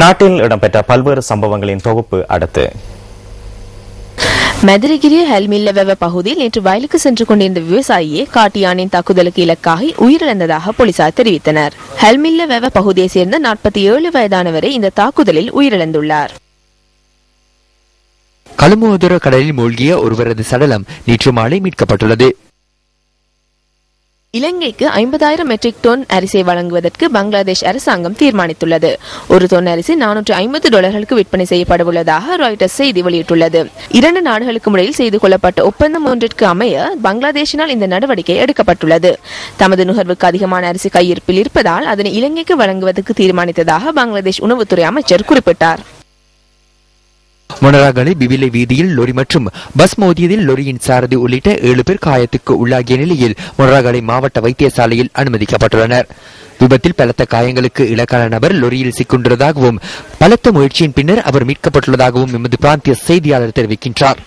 நாட்டில் இடம்பெற்ற பல்வேறு சம்பவங்களின் தொகுப்பு அடுத்து. மதுரகிரி ஹெல்மில்லவெவ பகுதியில் நேற்று வயலுக்கு சென்று கொண்டிருந்த விவசாயியே காட்டு யானையின் தாக்குதலுக்கு இலக்காகி உயிரிழந்ததாக போலீசார் தெரிவித்தனர். ஹெல்மில்லவெவ பகுதியை சேர்ந்த 47 வயதானவரை இந்த தாக்குதலில் உயிரிழந்துள்ளார். கழுமுதுர கடலில் மூழ்கிய ஒருவரது சடலம் நேற்று மாலை மீட்கப்பட்டுள்ளது. இலங்கைக்கு 50,000 மெட்ரிக் டன் அரிசியை வழங்குவதற்கு பங்களாதேஷ் அரசாங்கம் தீர்மானித்துள்ளது. ஒரு தொன் அரிசி $450 விற்பனை செய்யப்படவுள்ளதாக ராய்டர்ஸ் செய்தி வெளியிட்டுள்ளது. 2 நாடுகளுக்கும் இடையில் செய்து கொள்ளப்பட்ட ஒப்பந்தம் ஒன்றிற்கு அமைய பங்களாதேஷினால் இந்த நடவடிக்கை எடுக்கப்பட்டுள்ளது. தமது நுகர்வுக்கு அதிகமான அரிசி கையிருப்பில் இருப்பதால் அதனை இலங்கைக்கு வழங்குவதற்கு தீர்மானித்ததாக பங்களாதேஷ் உணவுத்துறை அமைச்சர் குறிப்பிட்டார். மொனராகலை பிவிலை வீதியில் லொரி மற்றும் பஸ் மோதியதில் லொரியின் சாரதி உள்ளிட்ட 7 பேர் காயத்துக்கு உள்ளாகிய நிலையில் மொனராகலை மாவட்ட வைத்தியசாலையில் அனுமதிக்கப்பட்டுள்ளனர். விபத்தில் பலத்த காயங்களுக்கு இலக்கான நபர் லொரியில் சிக்குண்டதாகவும் பலத்த முயற்சியின் பின்னர் அவர் மீட்கப்பட்டுள்ளதாகவும் எமது பிராந்திய செய்தியாளர் தெரிவிக்கின்றார்.